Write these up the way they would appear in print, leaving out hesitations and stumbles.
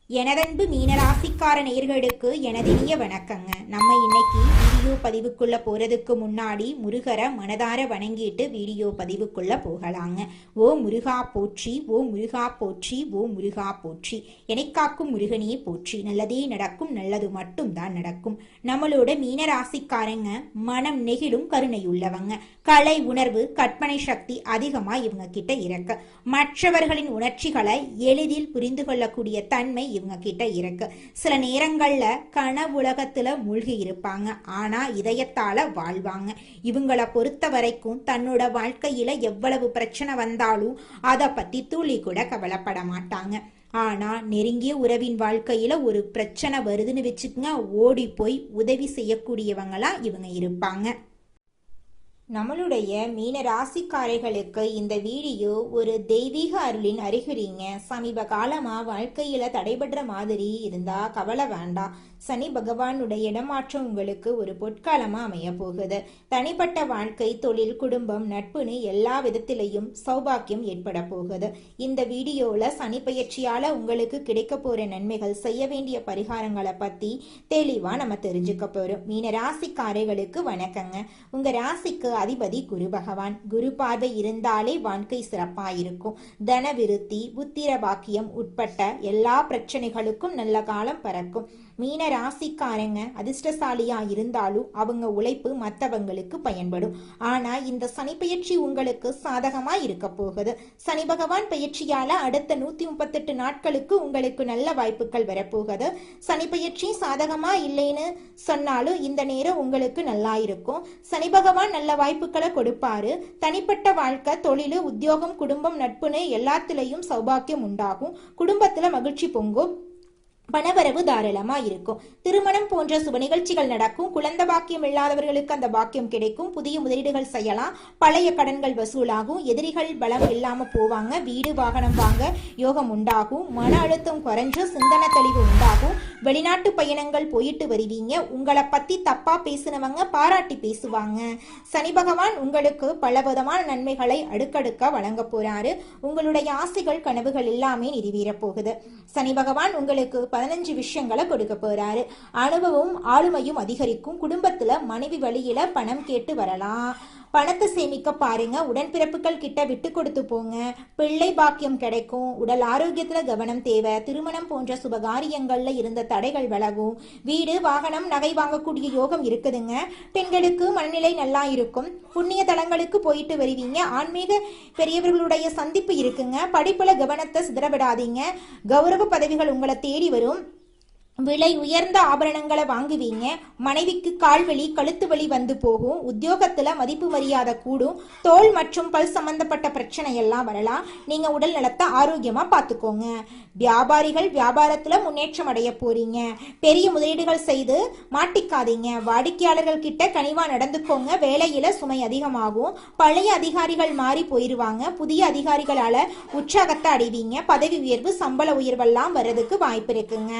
எனதன்பு மீனராசிக்கார நேயர்களுக்கு எனதினிய வணக்கங்க. நம்ம இன்னைக்கு வீடியோ பதிவுக்குள்ள போறதுக்கு முன்னாடி முருகரை மனதார வணங்கிட்டு வீடியோ பதிவுக்குள்ள போகலாங்க. ஓ முருகா போற்றி, ஓ முருகா போற்றி, ஓ முருகா போற்றி, எனக்காக்கும் முருகனே போற்றி. நல்லதே நடக்கும், நல்லது மட்டும் தான் நடக்கும். நம்மளோட மீனராசிக்காரங்க மனம் நெகிழும் கருணையுள்ளவங்க. கலை உணர்வு, கற்பனை சக்தி அதிகமா இவங்க கிட்ட இருக்கு. மற்றவர்களின் உணர்ச்சிகளை எளிதில் புரிந்து கொள்ளக்கூடிய தன்மை இவங்க கிட்ட இருக்கு. சில நேரங்கள்ல கனவுலகத்துல மூழ்கி இருப்பாங்க, ஆனா இதயத்தால வாழ்வாங்க. இவங்கள பொறுத்த வரைக்கும் தன்னோட வாழ்க்கையில எவ்வளவு பிரச்சனை வந்தாலும் அதை பத்தி துளி கூட கவலைப்பட மாட்டாங்க. ஆனா நெருங்கிய உறவின் வாழ்க்கையில ஒரு பிரச்சனை வருதுன்னு வச்சுக்கோங்க, ஓடி போய் உதவி செய்யக்கூடியவங்களா இவங்க இருப்பாங்க. நம்மளுடைய மீன ராசிக்காரர்களுக்கு இந்த வீடியோ ஒரு தெய்வீக அருளின் அறிகுறிங்க. சமீப காலமா வாழ்க்கையில தடைபடுற மாதிரி இருந்தா கவலை வேண்டாம். சனி பகவானுடைய இடமாற்றம் உங்களுக்கு ஒரு பொற்காலமா அமைய போகுது. தனிப்பட்ட வாழ்க்கை, தொழில், குடும்பம், நட்புன்னு எல்லா விதத்திலையும் சௌபாக்கியம் ஏற்பட போகுது. இந்த வீடியோல சனி பயிற்சியால உங்களுக்கு கிடைக்க போற நன்மைகள், செய்ய வேண்டிய பரிகாரங்களை பத்தி தெளிவா நம்ம தெரிஞ்சுக்க போறோம். மீன ராசிக்காரர்களுக்கு வணக்கங்க. உங்க ராசிக்கு அதிபதி குரு பகவான். குரு பார்வை இருந்தாலே வாழ்க்கை சிறப்பாயிருக்கும். தன விருத்தி, புத்திர பாக்கியம் உட்பட்ட எல்லா பிரச்சனைகளுக்கும் நல்ல காலம் பறக்கும். மீன ராசிக்காரங்க அதிர்ஷ்டசாலியா இருந்தாலும் அவங்க உழைப்பு மற்றவங்களுக்கு பயன்படும். ஆனா இந்த சனி பயிற்சி உங்களுக்கு சாதகமா இருக்க போகுது. சனி பகவான் பயிற்சியால அடுத்த 138 நாட்களுக்கு உங்களுக்கு நல்ல வாய்ப்புகள் வரப்போகுது. சனி பயிற்சி சாதகமா இல்லைன்னு சொன்னாலும் இந்த நேரம் உங்களுக்கு நல்லா இருக்கும். சனி பகவான் நல்ல வாய்ப்புகளை கொடுப்பாரு. தனிப்பட்ட வாழ்க்கை, தொழில், உத்தியோகம், குடும்பம், நட்புன்னு எல்லாத்திலையும் சௌபாக்கியம் உண்டாகும். குடும்பத்துல மகிழ்ச்சி பொங்கும். பணவரவு தாராளமா இருக்கும். திருமணம் போன்ற சுப நிகழ்ச்சிகள் நடக்கும். குழந்தை பாக்கியம் இல்லாதவர்களுக்கு அந்த பாக்கியம் கிடைக்கும். புதிய முதலீடுகள் செய்யலாம். பழைய கடன்கள் வசூலாகும். எதிரிகள் பலம் இல்லாம போவாங்க. வீடு வாகனம் வாங்க யோகம் உண்டாகும். மன அழுத்தம் குறைஞ்சு சிந்தனை தெளிவு உண்டாகும். வெளிநாட்டு பயணங்கள் போயிட்டு வருவீங்க. உங்களை பத்தி தப்பா பேசினவங்க பாராட்டி பேசுவாங்க. சனி பகவான் உங்களுக்கு பலவிதமான நன்மைகளை அடுக்கடுக்க வழங்க போறாரு. உங்களுடைய ஆசைகள், கனவுகள் எல்லாமே நிறைவேற போகுது. சனி பகவான் உங்களுக்கு 15 விஷயங்களை கொடுக்க போறாரு. அனுபவம், ஆளுமையும் அதிகரிக்கும். குடும்பத்துல மனைவி வழியில பணம் கேட்டு வரலாம். பணத்தை சேமிக்க பாருங்க. உடன்பிறப்புகள் கிட்ட விட்டு கொடுத்து போங்க. பிள்ளை பாக்கியம் கிடைக்கும். உடல் ஆரோக்கியத்துல கவனம் தேவை. திருமணம் போன்ற சுபகாரியங்கள்ல இருந்த தடைகள் விலகும். வீடு, வாகனம், நகை வாங்கக்கூடிய யோகம் இருக்குதுங்க. பெண்களுக்கு மனநிலை நல்லா இருக்கும். புண்ணிய தலங்களுக்கு போயிட்டு வருவீங்க. ஆன்மீக பெரியவர்களுடைய சந்திப்பு இருக்குங்க. படிப்புல கவனத்தை சிதறவிடாதீங்க. கௌரவ பதவிகள் உங்களை தேடி வரும். விலை உயர்ந்த ஆபரணங்களை வாங்குவீங்க. மனைவிக்கு கால்வலி, கழுத்து வலி வந்து போகும். உத்தியோகத்துல மதிப்பு மரியாதை கூடும். தோல் மற்றும் பல் சம்பந்தப்பட்ட பிரச்சனை எல்லாம் வரலாம். நீங்க உடல் நலத்தை ஆரோக்கியமா பார்த்துக்கோங்க. வியாபாரிகள் வியாபாரத்துல முன்னேற்றம் அடைய போறீங்க. பெரிய முதலீடுகள் செய்து மாட்டிக்காதீங்க. வாடிக்கையாளர்கள் கிட்ட கனிவா நடந்துக்கோங்க. வேலையில சுமை அதிகமாகும். பழைய அதிகாரிகள் மாறி போயிருவாங்க. புதிய அதிகாரிகளால உற்சாகத்தை அடைவீங்க. பதவி உயர்வு, சம்பள உயர்வெல்லாம் வர்றதுக்கு வாய்ப்பு இருக்குங்க.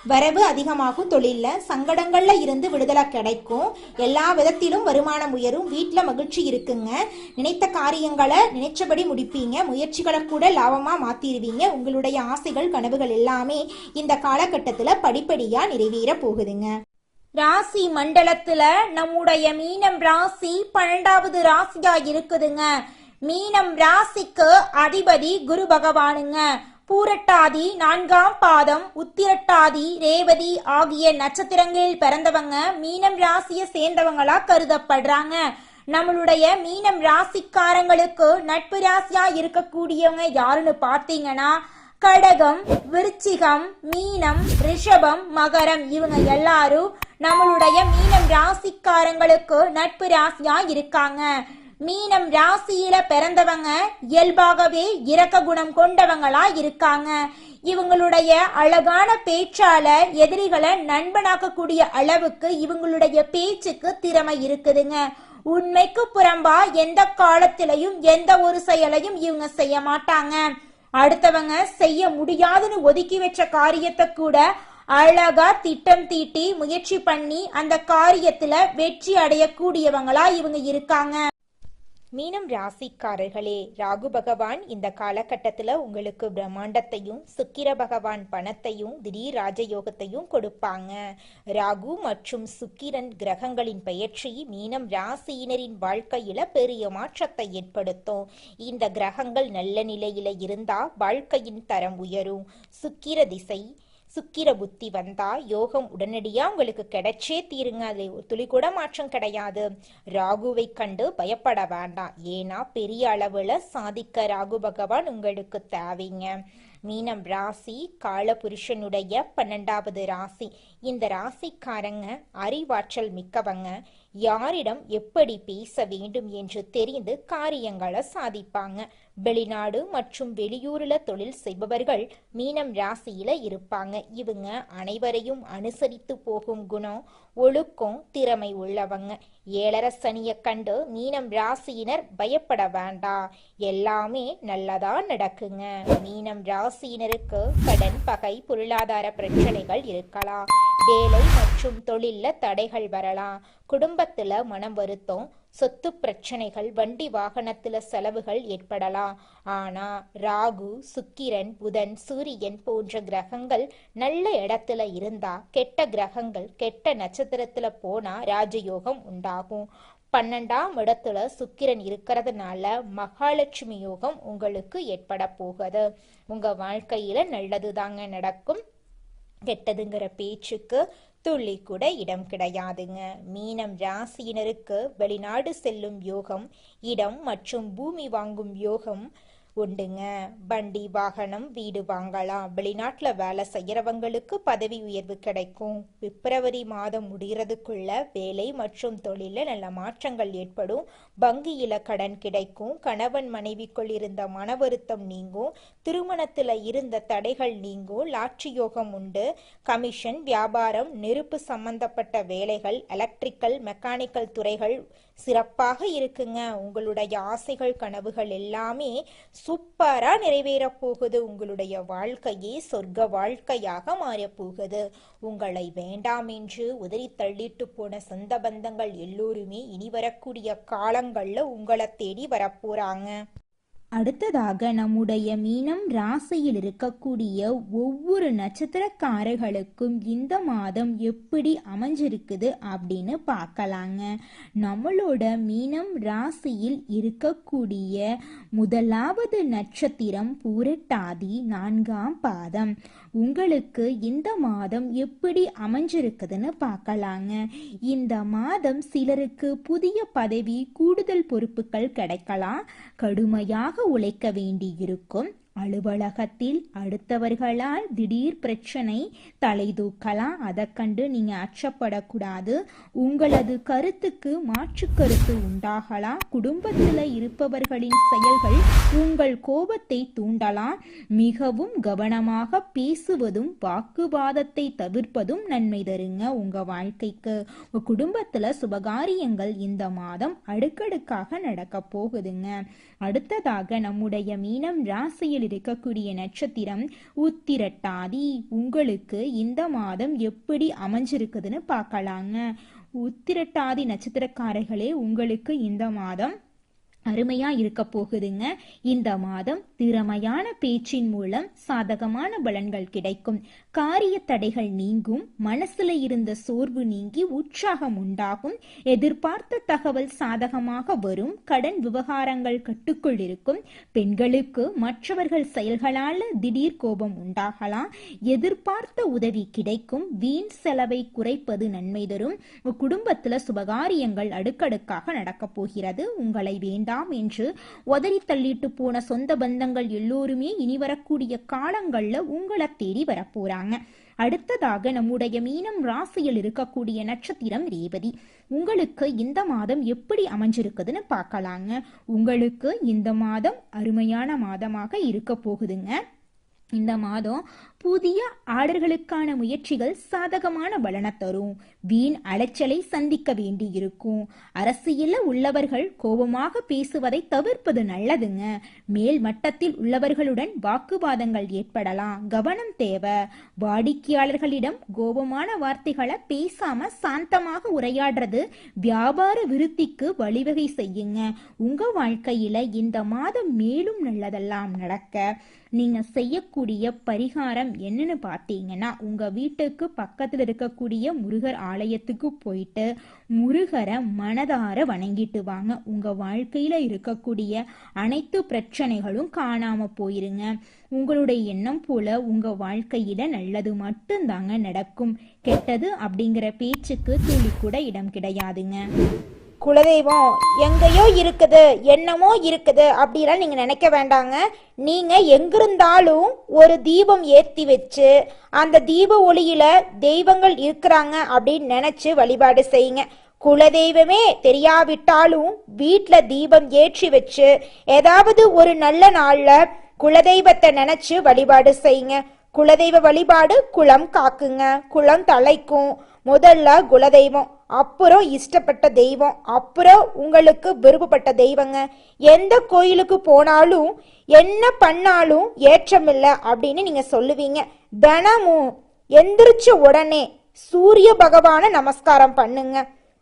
வரவு அதிகமாகும். தொழில சங்கடங்கள்ல இருந்து விடுதலை கிடைக்கும். எல்லா விதத்திலும் வருமானம் உயரும். வீட்டுல மகிழ்ச்சி இருக்குங்க. நினைத்த காரியங்களை நினைச்சபடி முடிப்பீங்க. முயற்சிகளை கூட லாபமா மாத்திருவீங்க. உங்களுடைய ஆசைகள், கனவுகள் எல்லாமே இந்த காலகட்டத்துல படிப்படியா நிறைவேற போகுதுங்க. ராசி மண்டலத்துல நம்முடைய மீனம் ராசி 12வது ராசியா இருக்குதுங்க. மீனம் ராசிக்கு அதிபதி குரு பகவானுங்க. பூரட்டாதி 4ஆம் பாதம், உத்திரட்டாதி, ரேவதி ஆகிய நட்சத்திரங்களில் பிறந்தவங்க மீனம் ராசியை சேர்ந்தவங்களா கருதப்படுறாங்க. நம்மளுடைய மீனம் ராசிக்காரங்களுக்கு நட்பு ராசியா இருக்கக்கூடியவங்க யாருன்னு பார்த்தீங்கன்னா கடகம், விருச்சிகம், மீனம், ரிஷபம், மகரம் இவங்க எல்லாரும் நம்மளுடைய மீனம் ராசிக்காரங்களுக்கு நட்பு ராசியா இருக்காங்க. மீனம் ராசியில பிறந்தவங்க இயல்பாகவே இரக்க குணம் கொண்டவங்களா இருக்காங்க. இவங்களுடைய அழகான பேச்சால எதிரிகளை நண்பனாக்கக்கூடிய அளவுக்கு இவங்களுடைய பேச்சுக்கு திறமை இருக்குதுங்க. உண்மைக்கு புறம்பா எந்த காலத்திலையும் எந்த ஒரு செயலையும் இவங்க செய்ய மாட்டாங்க. அடுத்தவங்க செய்ய முடியாதுன்னு ஒதுக்கி வச்ச காரியத்தை கூட அழகா திட்டம் தீட்டி முயற்சி பண்ணி அந்த காரியத்துல வெற்றி அடையக்கூடியவங்களா இவங்க இருக்காங்க. மீனம் ராசிக்காரர்களே, ராகு பகவான் இந்த காலகட்டத்தில் உங்களுக்கு பிரம்மாண்டத்தையும், சுக்கிர பகவான் பணத்தையும், திடீர் ராஜயோகத்தையும் கொடுப்பாங்க. ராகு மற்றும் சுக்கிரன் கிரகங்களின் பெயர்ச்சி மீனம் ராசியினரின் வாழ்க்கையில பெரிய மாற்றத்தை ஏற்படுத்தும். இந்த கிரகங்கள் நல்ல நிலையில இருந்தா வாழ்க்கையின் தரம் உயரும். சுக்கிர புத்தி வந்தா யோகம் உடனடியா உங்களுக்கு கிடைச்சே தீருங்க. அது துளி கூட மாற்றம் கிடையாது. ராகுவை கண்டு பயப்பட வேண்டாம். ஏன்னா பெரிய அளவுல சாதிக்க ராகு பகவான் உங்களுக்கு தேவைங்க. மீனம் ராசி காலபுருஷனுடைய 12வது ராசி. இந்த ராசிக்காரங்க அறிவாற்றல் மிக்கவங்க. யாரிடம் எப்படி பேச வேண்டும் என்று தெரிந்து காரியங்களை சாதிப்பாங்க. வெளிநாடு மற்றும் வெளியூர்ல தொழில் செய்பவர்கள் மீனம் ராசியில இருப்பாங்க. இவங்க அனைவரையும் அனுசரித்து போகும் குணம், ஒழுக்கம், திறமை உள்ளவங்க. ஏழரை சனிய கண்டு மீனம் ராசியினர் பயப்பட வேண்டாம். எல்லாமே நல்லதா நடக்குங்க. மீனம் ராசியினருக்கு கடன், பகை, பொருளாதார பிரச்சனைகள் இருக்கலாம். வேலை மற்றும் தொழில்ல தடைகள் வரலாம். குடும்பத்துல மனம் வருத்தம், சொத்து பிரச்சனைகள், வண்டி வாகனத்துல செலவுகள் ஏற்படலாம். ஆனா ராகு, சுக்கிரன், புதன், சூரியன் போன்ற கிரகங்கள் நல்ல இடத்துல இருந்தா, கெட்ட கிரகங்கள் கெட்ட நட்சத்திரத்துல போனா ராஜயோகம் உண்டாகும். 12ஆம் இடத்துல சுக்கிரன் இருக்கிறதுனால மகாலட்சுமி யோகம் உங்களுக்கு ஏற்பட போகுது. உங்க வாழ்க்கையில நல்லது தாங்க நடக்கும். கெட்டதுங்கிற பேச்சுக்கு துள்ளி கூட இடம் கிடையாதுங்க. மீனம் ராசியினருக்கு வெளிநாடு செல்லும் யோகம், இடம் மற்றும் பூமி வாங்கும் யோகம் உண்டுங்க. வண்டி, வாகனம், வீடு வாங்கலாம். வெளிநாட்டுல வேலை செய்யறவங்களுக்கு பதவி உயர்வு கிடைக்கும். பிப்ரவரி மாதம் முடிகிறதுக்குள்ள வேலை மற்றும் தொழில நல்ல மாற்றங்கள் ஏற்படும். வங்கியில கடன் கிடைக்கும். கணவன் மனைவிக்குள் இருந்த மன வருத்தம் நீங்கும். திருமணத்துல இருந்த தடைகள் நீங்கும். லாட்சி யோகம் உண்டு. கமிஷன், வியாபாரம், நெருப்பு சம்பந்தப்பட்ட வேலைகள், எலக்ட்ரிக்கல், மெக்கானிக்கல் துறைகள் சிறப்பாக இருக்குங்க. உங்களுடைய ஆசைகள், கனவுகள் எல்லாமே சூப்பரா நிறைவேற போகுது. உங்களுடைய வாழ்க்கையே சொர்க்க வாழ்க்கையாக மாறப் போகுது. உங்களை வேண்டாம் என்று உதறி தள்ளிட்டு போன சொந்த பந்தங்கள் எல்லோருமே இனி வரக்கூடிய காலங்கள்ல உங்களை தேடி வரப்போறாங்க. அடுத்ததாக நம்முடைய மீனம் ராசியில் இருக்கக்கூடிய ஒவ்வொரு நட்சத்திரக்காரர்களுக்கும் இந்த மாதம் எப்படி அமைஞ்சிருக்குது அப்படின்னு பார்க்கலாங்க. நம்மளோட மீனம் ராசியில் இருக்கக்கூடிய முதலாவது நட்சத்திரம் பூரட்டாதி 4ஆம் பாதம். உங்களுக்கு இந்த மாதம் எப்படி அமைஞ்சிருக்குதுன்னு பார்க்கலாங்க. இந்த மாதம் சிலருக்கு புதிய பதவி, கூடுதல் பொறுப்புகள் கிடைக்கலாம். கடுமையாக உழைக்க வேண்டியிருக்கும். அலுவலகத்தில் அடுத்தவர்களால் திடீர் பிரச்சனை தலை தூக்கலாம். அதை கண்டு நீங்க அச்சப்படக்கூடாது. உங்களது கருத்துக்கு மாற்று கருத்து உண்டாகலாம். குடும்பத்தில் இருப்பவர்களின் செயல்கள் உங்கள் கோபத்தை தூண்டலாம். மிகவும் கவனமாக பேசுவதும் வாக்குவாதத்தை தவிர்ப்பதும் நன்மை தருங்க உங்க வாழ்க்கைக்கு. குடும்பத்துல சுபகாரியங்கள் இந்த மாதம் அடுக்கடுக்காக நடக்க போகுதுங்க. அடுத்ததாக நம்முடைய மீனம் ராசியில் இருக்கக்கூடிய நட்சத்திரம் உத்திரட்டாதி. உங்களுக்கு இந்த மாதம் எப்படி அமைஞ்சிருக்குதுன்னு பார்க்கலாங்க. உத்திரட்டாதி நட்சத்திரக்காரர்களே, உங்களுக்கு இந்த மாதம் அருமையா இருக்க போகுதுங்க. இந்த மாதம் திறமையான பேச்சின் மூலம் சாதகமான பலன்கள் கிடைக்கும். காரிய தடைகள் நீங்கும். மனசுல இருந்த சோர்வு நீங்கி உற்சாகம் உண்டாகும். எதிர்பார்த்த தகவல் சாதகமாக வரும். கடன் விவகாரங்கள் கட்டுக்குள் இருக்கும். பெண்களுக்கு மற்றவர்கள் செயல்களால திடீர் கோபம் உண்டாகலாம். எதிர்பார்த்த உதவி கிடைக்கும். வீண் செலவை குறைப்பது நன்மை தரும். குடும்பத்துல சுபகாரியங்கள் அடுக்கடுக்காக நடக்க போகிறது. உங்களை வேண்டாம் என்று உதறி தள்ளிட்டு போன சொந்த பந்தங்கள் எல்லோருமே இனி வரக்கூடிய காலங்கள்ல உங்களை தேடி வரப்போறாங்க. அடுத்ததாக நம்முடைய மீனம் ராசியில் இருக்கக்கூடிய நட்சத்திரம் ரேவதி. உங்களுக்கு இந்த மாதம் எப்படி அமைஞ்சிருக்குதுன்னு பார்க்கலாங்க. உங்களுக்கு இந்த மாதம் அருமையான மாதமாக இருக்க போகுதுங்க. இந்த மாதம் புதிய ஆர்டர்களுக்கான முயற்சிகள் சாதகமான பலனை தரும். வீண் அலைச்சலை சந்திக்க வேண்டியிருக்கும். அரசியல்ல உள்ளவர்கள் கோபமாக பேசுவதை தவிர்ப்பது நல்லதுங்க. மேல் மட்டத்தில் உள்ளவர்களுடன் வாக்குவாதங்கள் ஏற்படலாம், கவனம் தேவை. வாடிக்கையாளர்களிடம் கோபமான வார்த்தைகளை பேசாம சாந்தமாக உரையாடுறது வியாபார விருத்திக்கு வழிவகை செய்யுங்க. உங்க வாழ்க்கையில இந்த மாதம் மேலும் நல்லதெல்லாம் நடக்க நீங்க செய்யக்கூடிய பரிகாரம் என்னன்னு பார்த்தீங்கன்னா, உங்க வீட்டுக்கு பக்கத்தில் இருக்கக்கூடிய முருகர் ஆலயத்துக்கு போயிட்டு முருகரை மனதார வணங்கிட்டு வாங்க. உங்க வாழ்க்கையில இருக்கக்கூடிய அனைத்து பிரச்சனைகளும் காணாம போயிருங்க. உங்களுடைய எண்ணம் போல உங்க வாழ்க்கையில நல்லது மட்டும்தாங்க நடக்கும். கெட்டது அப்படிங்கிற பேச்சுக்கு துளி கூட இடம் கிடையாதுங்க. குலதெய்வம் எங்கேயோ இருக்குது, என்னமோ இருக்குது அப்படிலாம் நீங்கள் நினைக்க வேண்டாங்க. நீங்கள் எங்கிருந்தாலும் ஒரு தீபம் ஏற்றி வச்சு அந்த தீப ஒளியில் தெய்வங்கள் இருக்கிறாங்க அப்படின்னு நினச்சி வழிபாடு செய்யுங்க. குலதெய்வமே தெரியாவிட்டாலும் வீட்டில் தீபம் ஏற்றி வச்சு ஏதாவது ஒரு நல்ல நாளில் குலதெய்வத்தை நினச்சி வழிபாடு செய்யுங்க. குலதெய்வ வழிபாடு குலம் காக்குங்க, குலம் தலைக்கும். முதல்ல குலதெய்வம், அப்புறம் இஷ்டப்பட்ட தெய்வம், அப்புறம் உங்களுக்கு விருப்பப்பட்ட தெய்வங்க. எந்த கோயிலுக்கு போனாலும் என்ன பண்ணாலும் ஏற்றமில்லை அப்படின்னு நீங்க சொல்லுவீங்க. தினமும் எந்திரிச்ச உடனே சூரிய பகவானை நமஸ்காரம் பண்ணுங்க.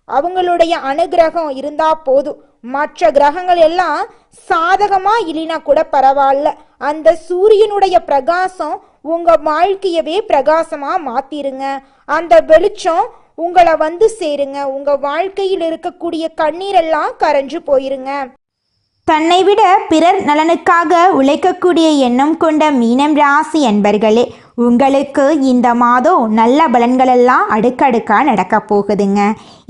அவங்களுடைய அனுகிரகம் இருந்தா போதும். மற்ற கிரகங்கள் எல்லாம் சாதகமா இல்லைனா கூட பரவாயில்ல, அந்த சூரியனுடைய பிரகாசம் உங்க வாழ்க்கையவே பிரகாசமா மாத்திருங்க. அந்த வெளிச்சம் உங்களை வந்து சேருங்க. உங்க வாழ்க்கையில் இருக்கக்கூடிய கண்ணீரெல்லாம் கரைஞ்சு போயிருங்க. தன்னை விட பிறர் நலனுக்காக உழைக்கக்கூடிய எண்ணம் கொண்ட மீனம் ராசி அன்பர்களே, உங்களுக்கு இந்த மாதம் நல்ல பலன்களெல்லாம் அடுக்கடுக்கா நடக்க போகுதுங்க.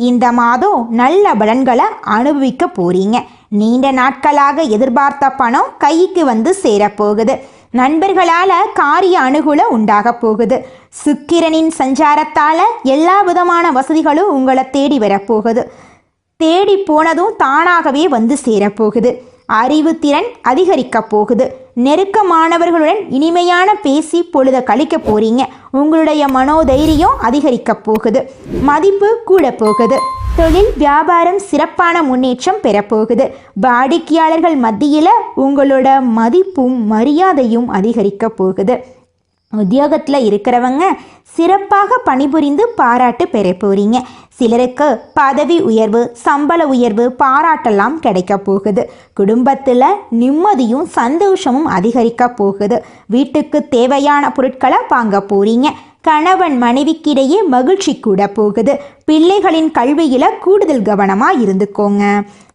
இந்த மாதம் நல்ல பலன்களை அனுபவிக்க போறீங்க. நீண்ட நாட்களாக எதிர்பார்த்த பணம் கைக்கு வந்து சேரப்போகுது. நண்பர்களால் காரிய அனுகூலம் உண்டாக போகுது. சுக்கிரனின் சஞ்சாரத்தால் எல்லா விதமான வசதிகளும் உங்களை தேடி வரப்போகுது. தேடி போனதும் தானாகவே வந்து சேரப்போகுது. அறிவு திறன் அதிகரிக்க போகுது. நெருக்கமானவர்களுடன் இனிமையான பேசி பொழுத கழிக்க போறீங்க. உங்களுடைய மனோதைரியம் அதிகரிக்க போகுது. மதிப்பு கூட போகுது. தொழில் வியாபாரம் சிறப்பான முன்னேற்றம் பெறப்போகுது. வாடிக்கையாளர்கள் மத்தியில் உங்களோட மதிப்பும் மரியாதையும் அதிகரிக்க போகுது. உத்தியோகத்தில் இருக்கிறவங்க சிறப்பாக பணிபுரிந்து பாராட்டு பெற போறீங்க. சிலருக்கு பதவி உயர்வு, சம்பள உயர்வு, பாராட்டெல்லாம் கிடைக்க போகுது. குடும்பத்தில் நிம்மதியும் சந்தோஷமும் அதிகரிக்க போகுது. வீட்டுக்கு தேவையான பொருட்களை வாங்க போறீங்க. கணவன் மனைவிக்கிடையே மகிழ்ச்சி கூட போகுது. பிள்ளைகளின் கல்வியில் கூடுதல் கவனமாக இருந்துக்கோங்க.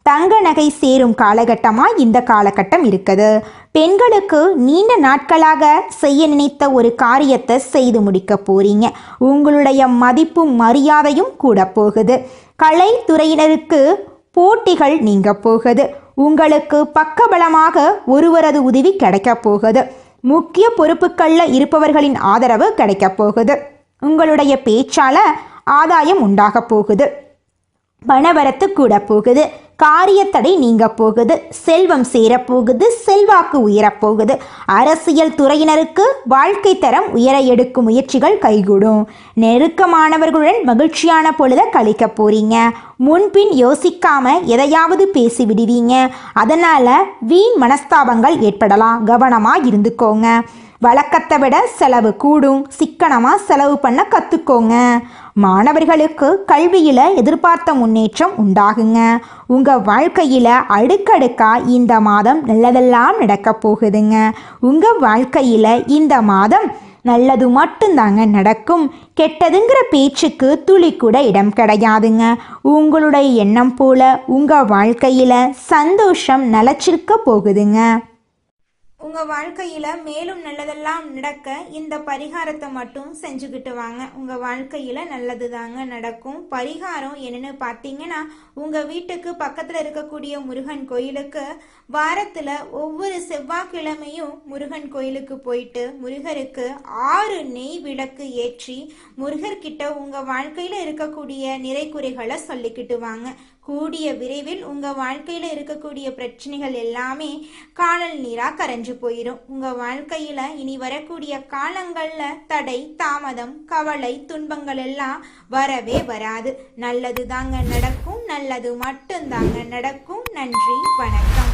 தங்க நகை சேரும் காலகட்டமாக இந்த காலகட்டம் இருக்குது. பெண்களுக்கு நீண்ட நாட்களாக செய்ய நினைத்த ஒரு காரியத்தை செய்து முடிக்க போறீங்க. உங்களுடைய மதிப்பும் மரியாதையும் கூட போகுது. கலைத்துறையினருக்கு போட்டிகள் நீங்க போகுது. உங்களுக்கு பக்கபலமாக ஒருவரது உதவி கிடைக்க போகுது. முக்கிய பொறுப்புகளில் இருப்பவர்களின் ஆதரவு கிடைக்க போகுது. உங்களுடைய பேச்சால ஆதாயம் உண்டாக போகுது. பணவரத்து கூட போகுது. காரியத்தடை நீங்க போகுது. செல்வம் சேரப்போகுது. செல்வாக்கு உயரப்போகுது. அரசியல் துறையினருக்கு வாழ்க்கை தரம் உயர எடுக்கும் முயற்சிகள் கைகூடும். நெருக்கமானவர்களுடன் மகிழ்ச்சியான பொழுத கழிக்க போறீங்க. முன்பின் யோசிக்காம எதையாவது பேசி விடுவீங்க. அதனால வீண் மனஸ்தாபங்கள் ஏற்படலாம். கவனமா இருந்துக்கோங்க. வழக்கத்தை விட செலவு கூடும். சிக்கனமாக செலவு பண்ண கற்றுக்கோங்க. மாணவர்களுக்கு கல்வியில் எதிர்பார்த்த முன்னேற்றம் உண்டாகுங்க. உங்கள் வாழ்க்கையில் அடுக்கடுக்கா இந்த மாதம் நல்லதெல்லாம் நடக்க போகுதுங்க. உங்கள் வாழ்க்கையில் இந்த மாதம் நல்லது மட்டும்தாங்க நடக்கும். கெட்டதுங்கிற பேச்சுக்கு துளி கூட இடம் கிடையாதுங்க. உங்களுடைய எண்ணம் போல உங்கள் வாழ்க்கையில் சந்தோஷம் நிலச்சிருக்க போகுதுங்க. உங்கள் வாழ்க்கையில் மேலும் நல்லதெல்லாம் நடக்க இந்த பரிகாரத்தை மட்டும் செஞ்சுக்கிட்டு வாங்க. உங்கள் வாழ்க்கையில் நல்லது தாங்க நடக்கும். பரிகாரம் என்னென்னு பார்த்தீங்கன்னா, உங்கள் வீட்டுக்கு பக்கத்தில் இருக்கக்கூடிய முருகன் கோயிலுக்கு வாரத்தில் ஒவ்வொரு செவ்வாய்க்கிழமையும் முருகன் கோயிலுக்கு போயிட்டு முருகருக்கு 6 நெய் விளக்கு ஏற்றி முருகர்கிட்ட உங்கள் வாழ்க்கையில் இருக்கக்கூடிய நிறைக்குறைகளை சொல்லிக்கிட்டு வாங்க. கூடிய விரைவில் உங்கள் வாழ்க்கையில் இருக்கக்கூடிய பிரச்சனைகள் எல்லாமே காணல் நீராக கரைஞ்சு மறைஞ்சு போயிடும். உங்க வாழ்க்கையில இனி வரக்கூடிய காலங்கள்ல தடை, தாமதம், கவலை, துன்பங்கள் எல்லாம் வரவே வராது. நல்லது தாங்க நடக்கும், நல்லது மட்டும்தாங்க நடக்கும். நன்றி, வணக்கம்.